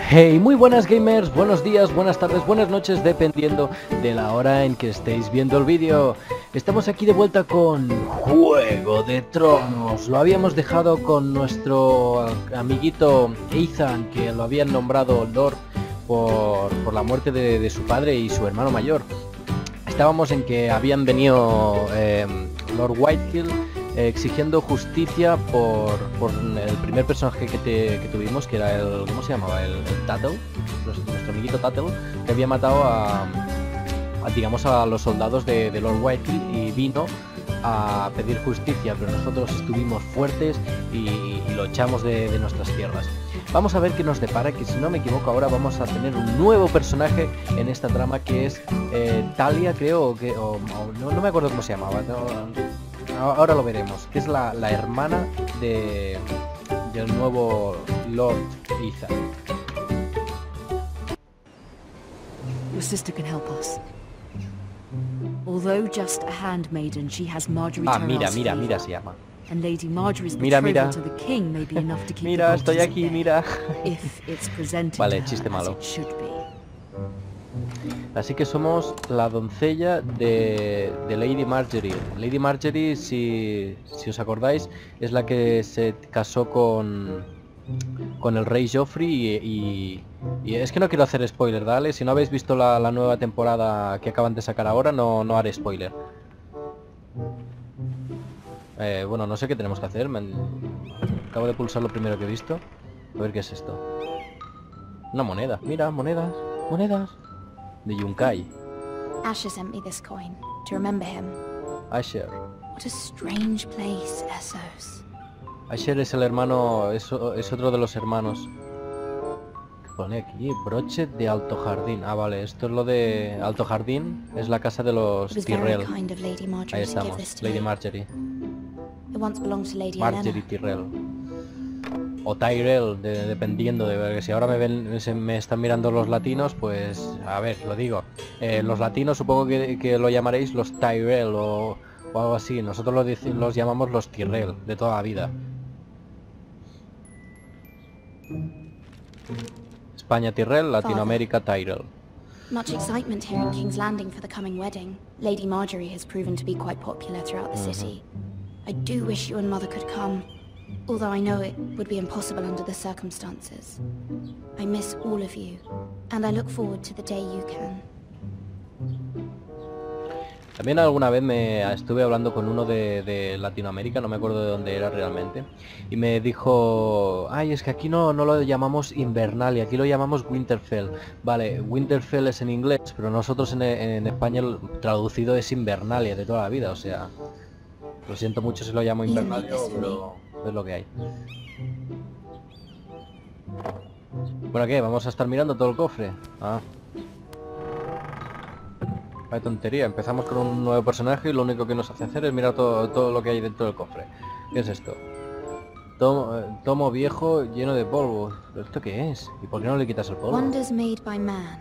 Hey, muy buenas gamers, buenos días, buenas tardes, buenas noches, dependiendo de la hora en que estéis viendo el vídeo. Estamos aquí de vuelta con Juego de Tronos. Lo habíamos dejado con nuestro amiguito Ethan, que lo habían nombrado Lord por la muerte de su padre y su hermano mayor. Estábamos en que habían venido Lord Whitehill exigiendo justicia por el primer personaje que tuvimos, que era el... ¿cómo se llamaba? El Tattle, nuestro amiguito Tattle, que había matado digamos, a los soldados de Lord Whitehill y vino a pedir justicia, pero nosotros estuvimos fuertes y lo echamos de nuestras tierras. Vamos a ver qué nos depara, que si no me equivoco ahora vamos a tener un nuevo personaje en esta trama, que es Talia, creo, no me acuerdo cómo se llamaba, ahora lo veremos, que es la hermana del nuevo Lord Ethan. Your sister can help us. Although just a handmaiden, she has Margery Mira se llama. And Lady Margery's Mira. betrothal to the king may be enough to keep Mira, the estoy Boltons aquí, at bay, mira. if it's presented Vale, to her chiste as malo. it should be. Así que somos la doncella de Lady Margery. Lady Margery, si os acordáis, es la que se casó con el rey Joffrey y es que no quiero hacer spoiler, dale. Si no habéis visto la nueva temporada que acaban de sacar ahora, no haré spoiler. Bueno, no sé qué tenemos que hacer. Acabo de pulsar lo primero que he visto. A ver qué es esto. Una moneda. Mira, monedas. De Yunkai. Asher sent me this coin to remember him. Asher. What a strange place, Essos. Asher es el hermano, es otro de los hermanos. ¿Qué pone aquí? Broche de Alto Jardín. Ah, vale, esto es lo de Alto Jardín. Es la casa de los Tyrell. Ahí estamos, Lady Margery. It once belonged to Lady Margery Tyrell. O Tyrell, dependiendo de si ahora me están mirando los latinos, pues a ver, lo digo. Los latinos supongo que lo llamaréis los Tyrell o algo así. Nosotros los llamamos los Tyrell de toda la vida. España Tyrell, Latinoamérica Tyrell. Much excitement here in King's Landing for the coming wedding. Lady Margery has proven to be quite popular throughout the city. I do wish you and Mother could come, although I know it would be impossible under the circumstances. I miss all of you, and I look forward to the day you can. También alguna vez me estuve hablando con uno de Latinoamérica, no me acuerdo de dónde era realmente, y me dijo, ay, es que aquí no lo llamamos Invernalia, aquí lo llamamos Winterfell. Vale, Winterfell es en inglés, pero nosotros en español traducido es Invernalia de toda la vida, o sea, lo siento mucho si lo llamo Invernalia, pero es lo que hay. Bueno, ¿qué? ¿Vamos a estar mirando todo el cofre? Ah. Vaya tontería, empezamos con un nuevo personaje y lo único que nos hace hacer es mirar todo lo que hay dentro del cofre. ¿Qué es esto? Tomo viejo lleno de polvo. ¿Esto qué es? ¿Y por qué no le quitas el polvo? Wonders made by man,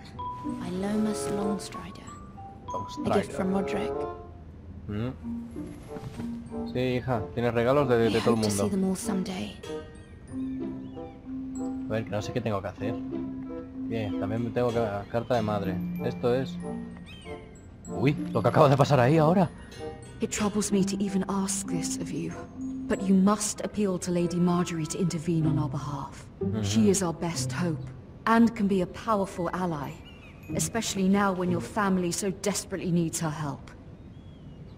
by Lomas Longstrider. A gift from Roderick. Sí, hija, tienes regalos de todo el mundo. A ver, que no sé qué tengo que hacer. Bien, también me tengo carta de madre. Esto es... Uy, lo que acaba de pasar ahí ahora. It troubles me to even ask this of you, but you must appeal to Lady Margery to intervene on our behalf. She is our best hope, and can be a powerful ally, especially now when your family so desperately needs her help.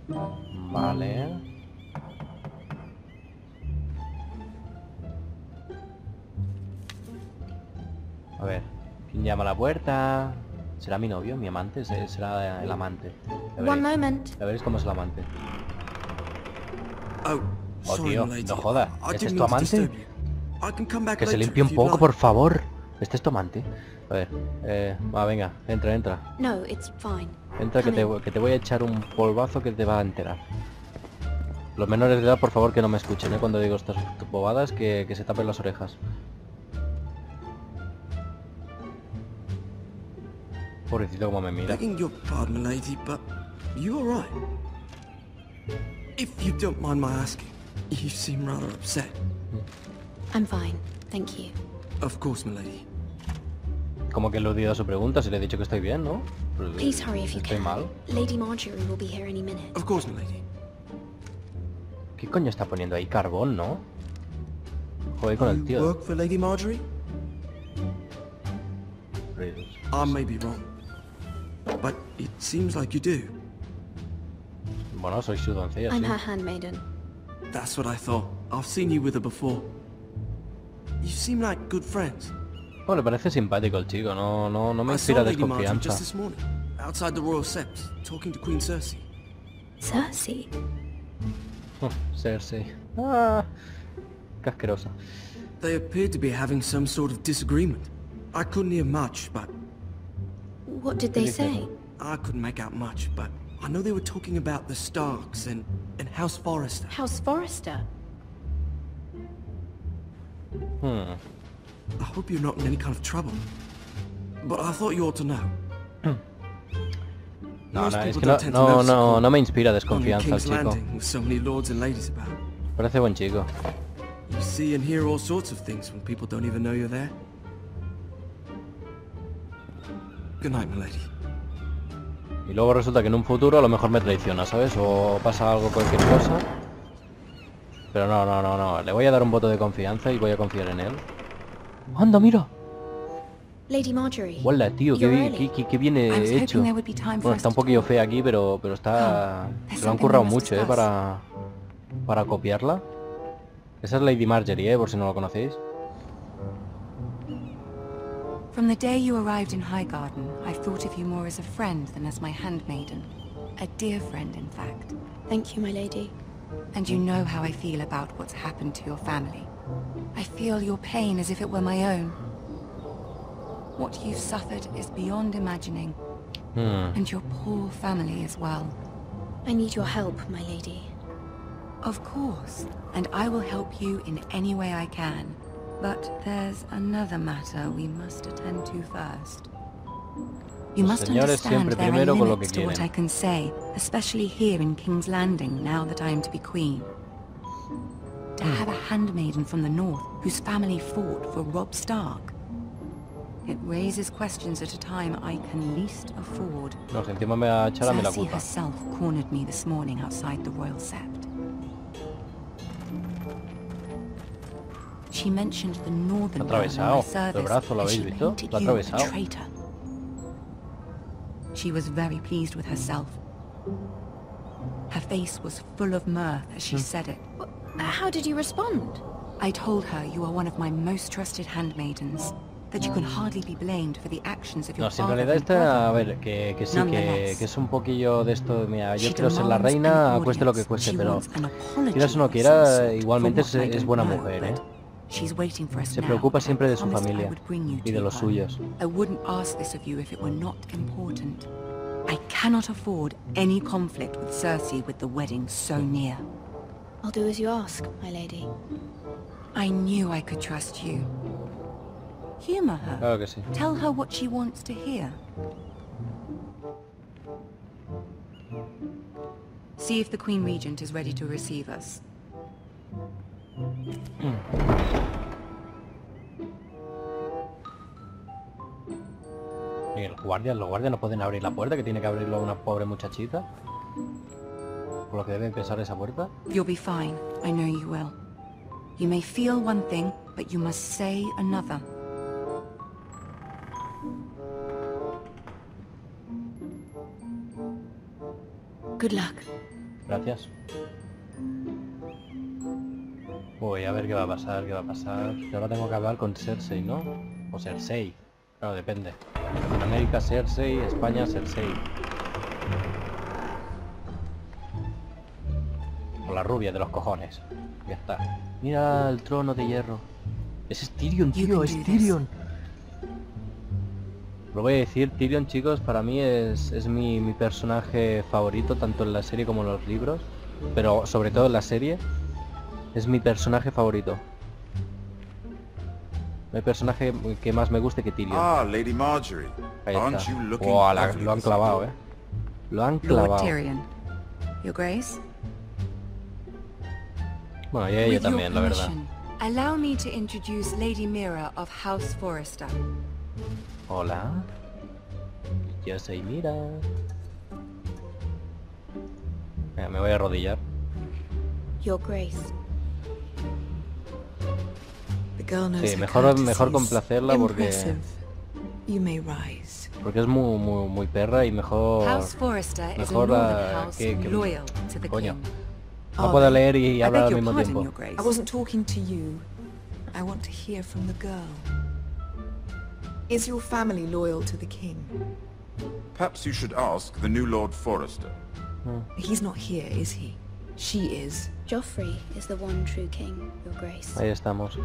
Vale. A ver, ¿quién llama a la puerta? ¿Será mi novio, mi amante? ¿Será el amante? One moment. Ya veréis cómo es el amante. Oh, tío, no jodas. ¿Este es tu amante? Que se limpie un poco, por favor. ¿Este es tu amante? A ver, venga, entra. No, it's fine. Entra, que te voy a echar un polvazo que te va a enterar. Los menores de edad, por favor, que no me escuchen, cuando digo estas bobadas, que se tapen las orejas. Pobrecito como me mira. Begging your pardon, lady, but you all right? If you don't mind my asking, you seem rather upset. I'm fine, thank you. Of course, milady. como que he eludido su pregunta, si le he dicho que estoy bien, ¿no? Pues, Please hurry if you estoy can. mal. Lady Margery will be here any minute. Of course, my lady. ¿Qué coño está poniendo ahí? Carbón, ¿no? Joder con el You tío. work for Lady Margery? I may be wrong, but it seems like you do. Bueno, soy su doncella, I'm sí. her handmaiden. That's what I thought. I've seen you with her before. You seem like good friends. Bueno, le parece simpático el chico, no me I saw inspira Lady Margery desconfianza. just this morning, outside the royal sept, talking to Queen Cersei. Cersei? Cersei. Ah, qué asquerosa. They appeared to be having some sort of disagreement. I couldn't hear much, but What did they say? I couldn't make out much, but I know they were talking about the Starks and House Forrester. House Forrester? I hope you're not in any kind of trouble. But I thought you ought to know. No, Most es people que don't tend to notice no me inspira on desconfianza el King's chico. Landing with so many lords and ladies about. Parece buen chico. You see and hear all sorts of things when people don't even know you're there. Good night, my lady. Y luego resulta que en un futuro a lo mejor me traiciona, ¿sabes? O pasa algo, cualquier cosa. Pero no. Le voy a dar un voto de confianza y voy a confiar en él. ¡Anda, mira! Lady Margery. ¡Hola, tío! You're early. ¡Qué bien hecho! Bueno, está un poquillo fea aquí, pero está... Se lo han currado mucho, para copiarla. Esa es Lady Margery, por si no lo conocéis. From the day you arrived in Highgarden, I've thought of you more as a friend than as my handmaiden. A dear friend, in fact. Thank you, my lady. And you know how I feel about what's happened to your family. I feel your pain as if it were my own. What you've suffered is beyond imagining. And your poor family as well. I need your help, my lady. Of course, and I will help you in any way I can. But there's another matter we must attend to first. You Los must señores understand siempre there are primero con lo que limits to what I quieren. can say, especially here in King's Landing, now that I am to be queen. To have a handmaiden from the north whose family fought for Robb Stark. It raises questions at a time I can least afford. No, si encima me va a echar a mí la Cersei culpa. herself cornered me this morning outside the royal sept. She mentioned the northern Lo ha man in my atravesado. service, El brazo, ¿lo and habéis she visto? painted Lo ha you a atravesado. traitor. She was very pleased with herself. Her face was full of mirth as she said it. How did you respond? I told her you are one of my most trusted handmaidens, that you can hardly be blamed for the actions of your No, si en father realidad and brother. esta, a ver, que sí, que Nonetheless, es un poquillo de esto, mira, yo she quiero ser la demands reina, an cueste lo que audience. cueste, She pero wants an apology quieras o no of quiera, some sort igualmente for what I es don't buena know, mujer, but she's waiting for us Se now. preocupa siempre I de su promised I familia would bring you y de to los her. suyos. I wouldn't ask this of you if it were not important. I cannot afford any conflict with Cersei with the wedding so near. I'll do as you ask, my lady. I knew I could trust you. Humor her. Claro que sí. Tell her what she wants to hear. See if the Queen Regent is ready to receive us. Y los guardias no pueden abrir la puerta, que tiene que abrirlo una pobre muchachita. Por lo que debe pesar esa puerta. You'll be fine. I know you will. You may feel one thing, but you must say another. Good luck. Gracias. Uy, a ver qué va a pasar, qué va a pasar. Y ahora tengo que hablar con Cersei, ¿no? O Cersei. Claro, depende. En América Cersei, España Cersei. O la rubia de los cojones. Ya está. Mira el trono de hierro. Ese es Tyrion, tío, es Tyrion. Lo voy a decir, Tyrion, chicos, para mí es mi personaje favorito, tanto en la serie como en los libros. Pero sobre todo en la serie. Es mi personaje favorito. El personaje que más me guste que Tyrion. Ah, Lady Margery. Ahí Aren't está. you looking Lo han lovely clavado, this Lo han Lord clavado. Tyrion. Your Grace? Bueno, y ella With también, la your verdad. permission, allow me to introduce Lady Mira of House Forrester. Hola. Yo soy Mira. Venga, me voy a arrodillar. Your Grace. Sí, mejor complacerla porque es muy perra y mejor que coño. No puedo leer y hablar al mismo tiempo. I wasn't talking to you. I want to hear from the girl. Is your family loyal to the king? Perhaps you should ask the new Lord Forrester. He's not here, is he? She is. Joffrey is the one true king, Your Grace. Ahí estamos.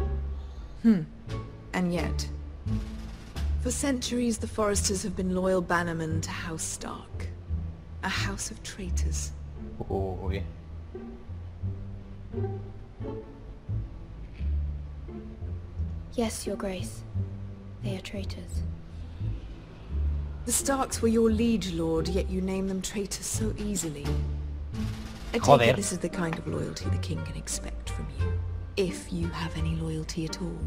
And yet, for centuries the Forresters have been loyal bannermen to House Stark. A house of traitors. Uy. Yes, Your Grace. They are traitors. The Starks were your liege lord, yet you name them traitors so easily. I take Joder. it this is the kind of loyalty the king can expect from you. If you have any loyalty at all.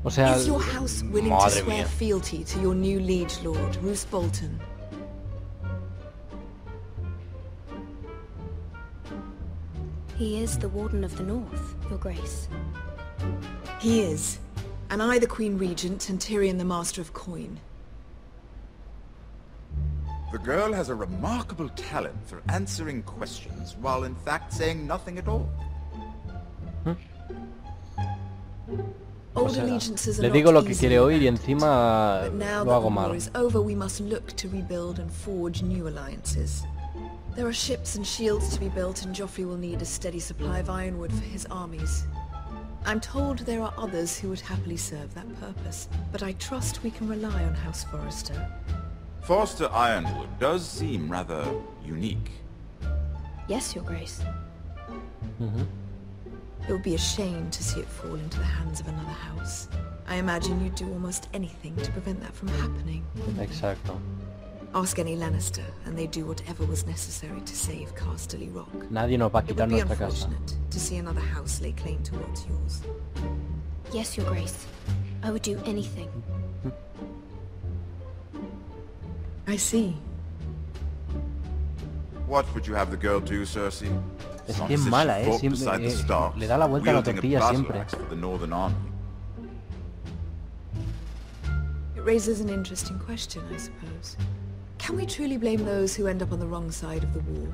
O sea, Is your house willing to madre swear mía. fealty to your new liege lord, Roose Bolton? He is the Warden of the North, Your Grace. He is. And I the Queen Regent and Tyrion the Master of Coin. The girl has a remarkable talent for answering questions while in fact saying nothing at all. Old sea, allegiances are le not digo lo que easily quiere oír y abandoned. encima But now lo that hago the mal. war is over, we must look to rebuild and forge new alliances. There are ships and shields to be built, and Joffrey will need a steady supply of ironwood for his armies. I'm told there are others who would happily serve that purpose, but I trust we can rely on House Forrester. Forster Ironwood does seem rather unique. Yes, Your Grace. It would be a shame to see it fall into the hands of another house. I imagine you'd do almost anything to prevent that from happening. Exacto. Ask any Lannister, and they'd do whatever was necessary to save Casterly Rock. Nadie nos va a It quitar would be nuestra casa. unfortunate to see another house lay claim to what's yours. Yes, Your Grace. I would do anything. I see. What would you have the girl do, Cersei? Es Not que es as if mala, she fought siempre, beside the Starks, le da la vuelta a la wielding tortilla battle siempre. axe for the Northern Army. It raises an interesting question, I suppose. Can we truly blame those who end up on the wrong side of the war?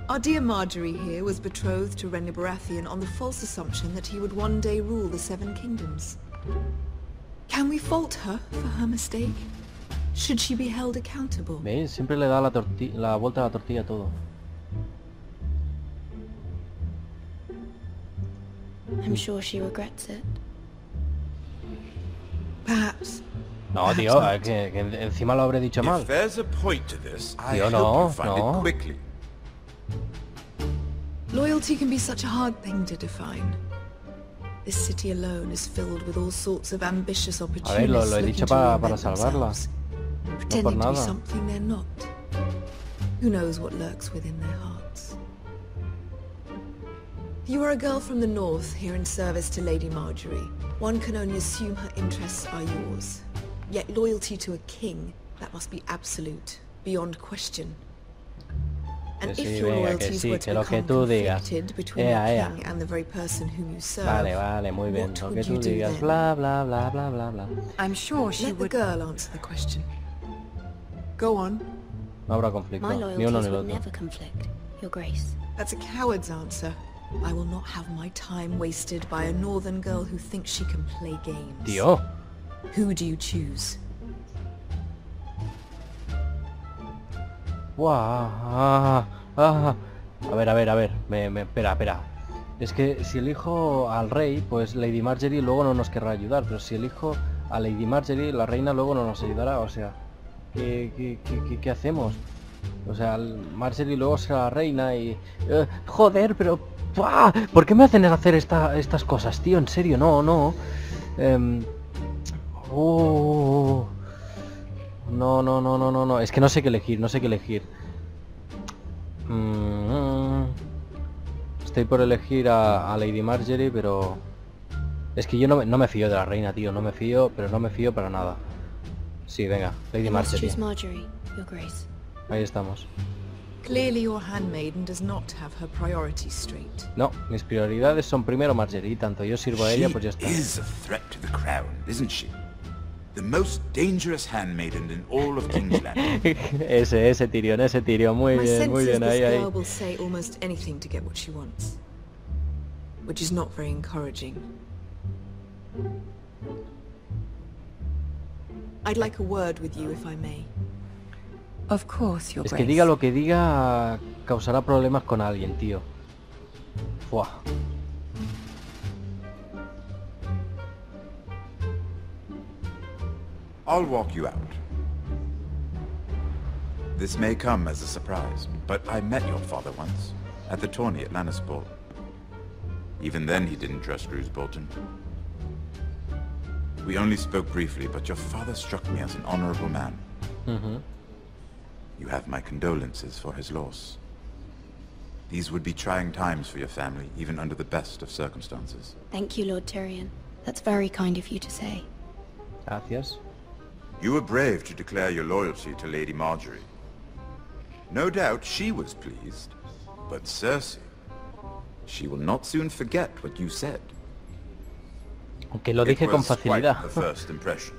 Our dear Margery here was betrothed to Renly Baratheon on the false assumption that he would one day rule the Seven Kingdoms. Can we fault her for her mistake? Should she be held accountable? ¿Veis? Siempre le da la vuelta a la tortilla a todo. I'm sure she regrets it. Perhaps. No, Perhaps tío, not. que encima lo habré dicho mal. If there's a point to this, I Tío, hope no, you find no. it quickly. Loyalty can be such a hard thing to define. This city alone is filled with all sorts of ambitious A ver, opportunists lo he looking dicho to para reinvent salvarla. themselves, por pretending to be nada. something they're not. Who knows what lurks within their hearts? You are a girl from the north, here in service to Lady Margery. One can only assume her interests are yours. Yet loyalty to a king, that must be absolute, beyond question. And Que if sí, your venga, que loyalties sí, were que to lo que become tú digas. conflicted between Ea, the ea. king and the very person whom you serve, Vale, vale, muy bien. what Lo que would tú you do digas. then? Bla, bla, bla, bla, bla, bla. I'm sure she Let the would... girl answer the question. Go on. No habrá conflicto. My Ni uno loyalties ni el would otro. never conflict, Your Grace. That's a coward's answer. I will not have my time wasted by a northern girl who thinks she can play games. Tío. Who do you choose? Buah, A ver, espera. Es que si elijo al rey, pues Lady Margery luego no nos querrá ayudar, pero si elijo a Lady Margery, la reina luego no nos ayudará, o sea, ¿qué hacemos? O sea, Margery luego será la reina y... joder, pero... ¡buah! ¿Por qué me hacen hacer estas cosas, tío? En serio, no. No, es que no sé qué elegir, Estoy por elegir a Lady Margery, pero Es que yo no me fío de la reina, tío. No me fío, pero no me fío para nada. Sí, venga. Lady Margery. Margery, Your Grace. Ahí estamos. Clearly your handmaiden does not have her priorities straight. No, mis prioridades son primero Margery. Tanto yo sirvo a ella, pues ya está. She is a threat to the crown, isn't she? The most dangerous handmaiden in all of King's Landing. ese Tyrion. Muy bien, ahí. My sense is this girl will say almost anything to get what she wants. Which is not very encouraging. I'd like a word with you, if I may. Of course, Your Es Grace. que diga lo que diga, causará problemas con alguien, tío. Fuah. I'll walk you out. This may come as a surprise, but I met your father once, at the tourney at Lannisport. Even then he didn't trust Bolton. We only spoke briefly, but your father struck me as an honorable man. You have my condolences for his loss. These would be trying times for your family, even under the best of circumstances. Thank you, Lord Tyrion. That's very kind of you to say. Gracias. You were brave to declare your loyalty to Lady Margery. No doubt she was pleased, but Cersei, she will not soon forget what you said. Aunque lo dije con facilidad. It was quite the first impression.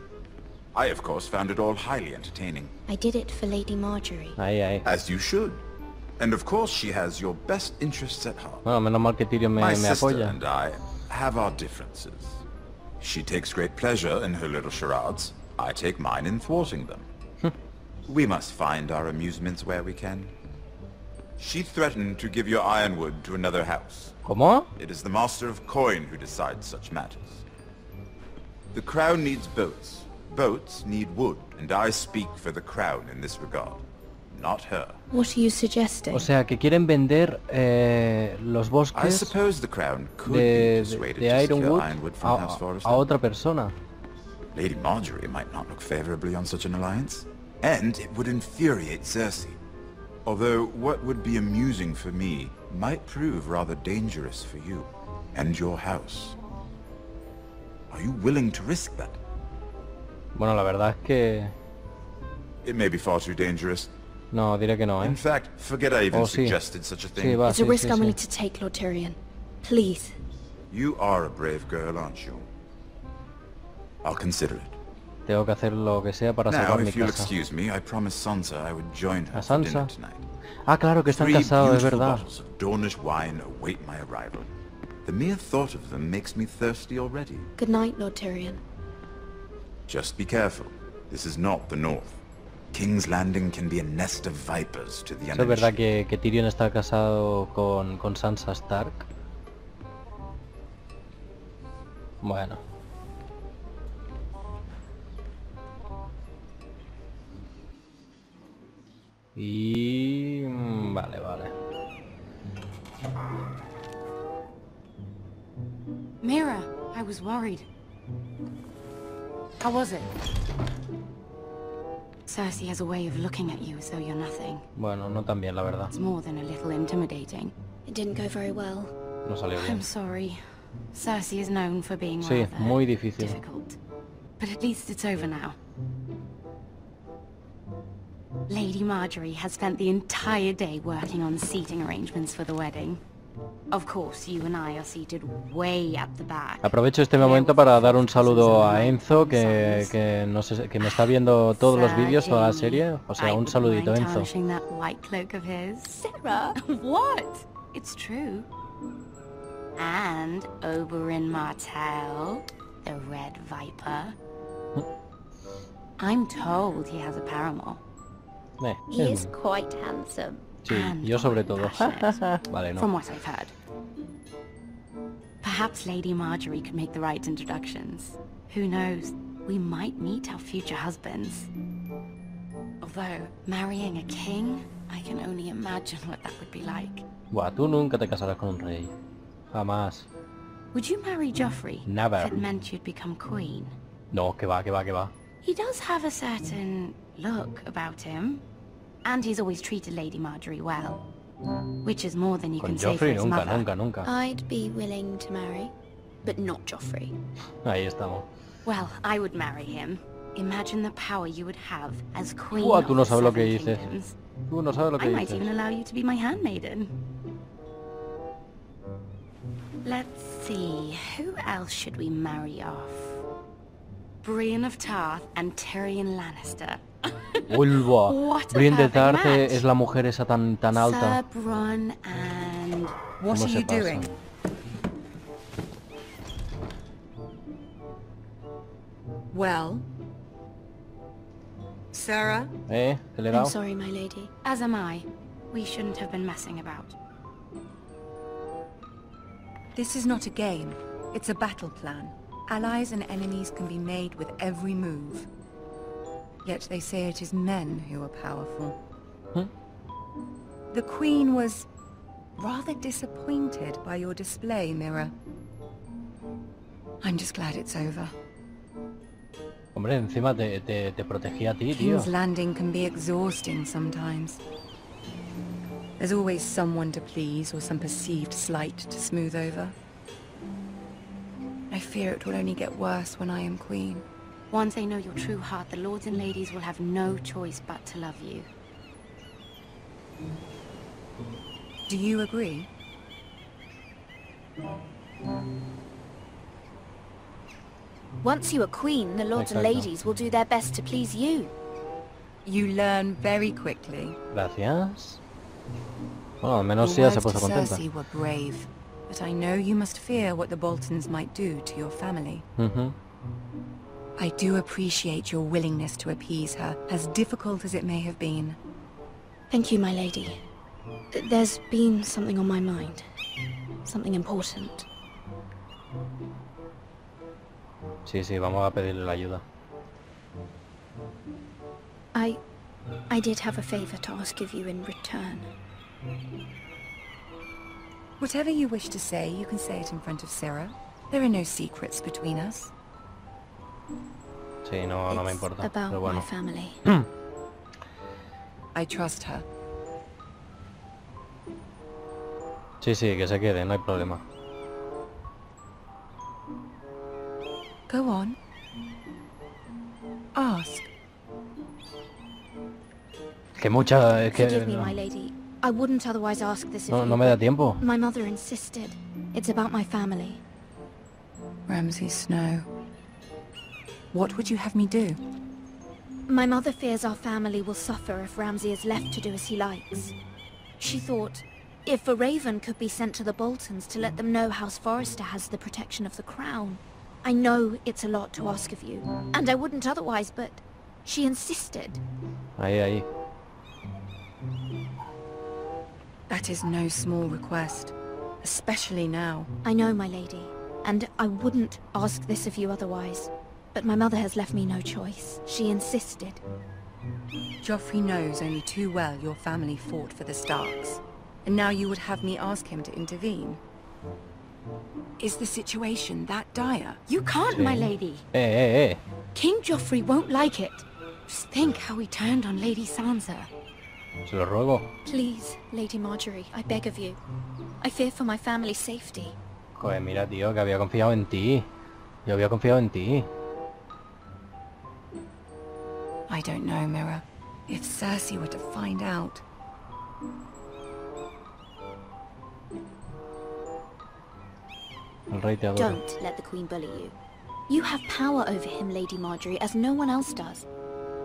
I, of course, found it all highly entertaining. I did it for Lady Margery. Ahí. As you should. And of course she has your best interests at heart. Bueno, menos mal que Tyrion me My sister apoya. and I have our differences. She takes great pleasure in her little charades. I take mine in thwarting them. We must find our amusements where we can. She threatened to give your ironwood to another house. ¿Cómo? It is the Master of Coin who decides such matters. The crown needs boats. Boats need wood, and I speak for the crown in this regard, not her. What are you suggesting? O sea, que quieren vender los I bosques suppose the crown could be persuaded de to secure Ironwood ironwood from House a Forrester. otra persona. Lady Margery might not look favorably on such an alliance, and it would infuriate Cersei. Although what would be amusing for me might prove rather dangerous for you and your house. Are you willing to risk that? Bueno, la verdad es que... It may be far too dangerous. No, diré que no, In fact, forget I even suggested such a thing. Sí, va, It's a risk I'm willing to take, Lord Tyrion. Please. You are a brave girl, aren't you? I'll consider it. Tengo que hacer lo que sea para Now, salvar mi if you'll casa. excuse me, I promised Sansa I would join her ¿A for dinner Sansa? tonight. Ah, claro, que están 3 casados, es beautiful verdad. bottles of Dornish wine await my arrival. The mere thought of them makes me thirsty already. Good night, Lord Tyrion. Just be careful. This is not the North. King's Landing can be a nest of vipers to the ¿Es verdad uninitiated. que Tyrion está casado con Sansa Stark? Bueno. Y... Vale. Mira, I was worried. How was it? Cersei has a way of looking at you as though you're nothing. Bueno, no tan bien, la verdad. It's more than a little intimidating. It didn't go very well. No salió bien. I'm sorry. Cersei is known for being Sí, rather muy difícil. difficult. But at least it's over now. Lady Margery has spent the entire day working on seating arrangements for the wedding. Of course, you and I are seated way at the back. Aprovecho este momento para dar un saludo a Enzo, que no sé, que me está viendo todos los vídeos, toda la serie. O sea, un saludito, Enzo. That white cloak of his. Sarah, what? It's true. And Oberyn Martell, the Red Viper. I'm told he has a paramour. He is quite handsome. Sí, And yo sobre todo. passionate, Vale, from no. what I've heard. Perhaps Lady Margery could make the right introductions. Who knows? We might meet our future husbands. Although, marrying a king, I can only imagine what that would be like. Buah, tú nunca te casarás con un rey. Jamás. Would you marry Joffrey? Never. If it meant you'd become queen? No, que va. He does have a certain look about him. And he's always treated Lady Margery well. Which is more than you Con can say for Joffrey his nunca, mother. nunca. I'd be willing to marry. but not Joffrey. Ahí estamos. Well, I would marry him. Imagine the power you would have as queen Tú no of the sabes lo que Seven dices. Kingdoms. Tú no sabes lo que I might dices. even allow you to be my handmaiden. Let's see, who else should we marry off? Brienne of Tarth and Tyrion Lannister. Ulva. What a Brienne de perfect Tarth match. es la mujer esa tan alta. Sir Bronn and... ¿Cómo What are se you pasa? doing? Well? Sarah? ¿Qué le he I'm dado? sorry, my lady. As am I. We shouldn't have been messing about. This is not a game. It's a battle plan. Allies and enemies can be made with every move. Yet they say it is men who are powerful. Hmm? The Queen was rather disappointed by your display, Mira. I'm just glad it's over. Hombre, encima te protegía a ti, tío. King's Landing can be exhausting sometimes. There's always someone to please or some perceived slight to smooth over. I fear it will only get worse when I am queen. Once they know your true heart, the lords and ladies will have no choice but to love you. Do you agree? Once you are queen, the lords and Exacto. ladies will do their best to please you. You learn very quickly. Gracias. Bueno, al menos Your sí ya se ha words puesto to contenta. Cersei were brave, but I know you must fear what the Boltons might do to your family. Ujú. I do appreciate your willingness to appease her, as difficult as it may have been. Thank you, my lady. There's been something on my mind. Something important. Sí, sí, vamos a pedirle la ayuda. I did have a favor to ask of you in return. Whatever you wish to say, you can say it in front of Sarah. There are no secrets between us. Sí, no me It's importa. about Pero my bueno. family. I trust her. Sí, sí, que se quede, no hay problema. Go on. Ask. Que mucha... Es que Forgive me, my lady. I wouldn't otherwise ask this of you. no me da tiempo. My mother insisted. It's about my family. Ramsay Snow. What would you have me do? My mother fears our family will suffer if Ramsay is left to do as he likes. She thought, if a raven could be sent to the Boltons to let them know House Forrester has the protection of the crown. I know it's a lot to ask of you, and I wouldn't otherwise, but she insisted. Ahí. That is no small request, especially now. I know, my lady, and I wouldn't ask this of you otherwise. But my mother has left me no choice. She insisted. Joffrey knows only too well your family fought for the Starks, and now you would have me ask him to intervene. Is the situation that dire? You can't, my lady. King Joffrey won't like it. Just think how he turned on Lady Sansa. Se lo ruego. Please, Lady Margery, I beg of you. I fear for my family's safety. Joder, mira, tío, que había confiado en ti. Yo había confiado en ti. I don't know, Mira. If Cersei were to find out... El rey te adora. Don't let the Queen bully you. You have power over him, Lady Margery, as no one else does.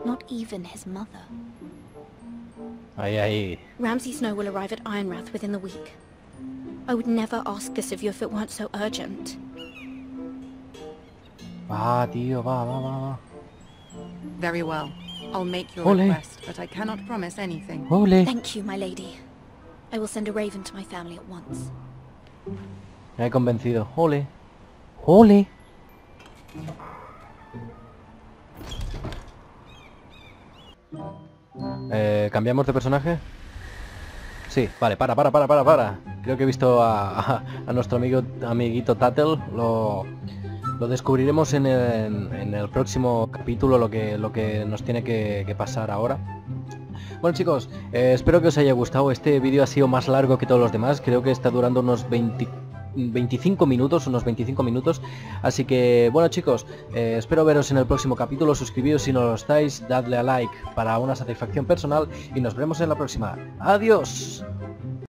Not even his mother. Ahí. Ramsay Snow will arrive at Ironrath within the week. I would never ask this of you if it weren't so urgent. Va, tío, va. Very well. I'll make your Ole. request, but I cannot promise anything. Ole. Thank you, my lady. I will send a raven to my family at once. Me he convencido. Ole. Ole. ¿Cambiamos de personaje? Sí, vale, para. Creo que he visto a nuestro amiguito Tattle. Lo descubriremos en el próximo capítulo, lo que nos tiene que pasar ahora. Bueno, chicos, espero que os haya gustado. Este vídeo ha sido más largo que todos los demás. Creo que está durando unos 20 25 minutos, unos 25 minutos. Así que, bueno chicos, espero veros en el próximo capítulo. Suscribíos si no lo estáis, dadle a like para una satisfacción personal y nos veremos en la próxima. ¡Adiós!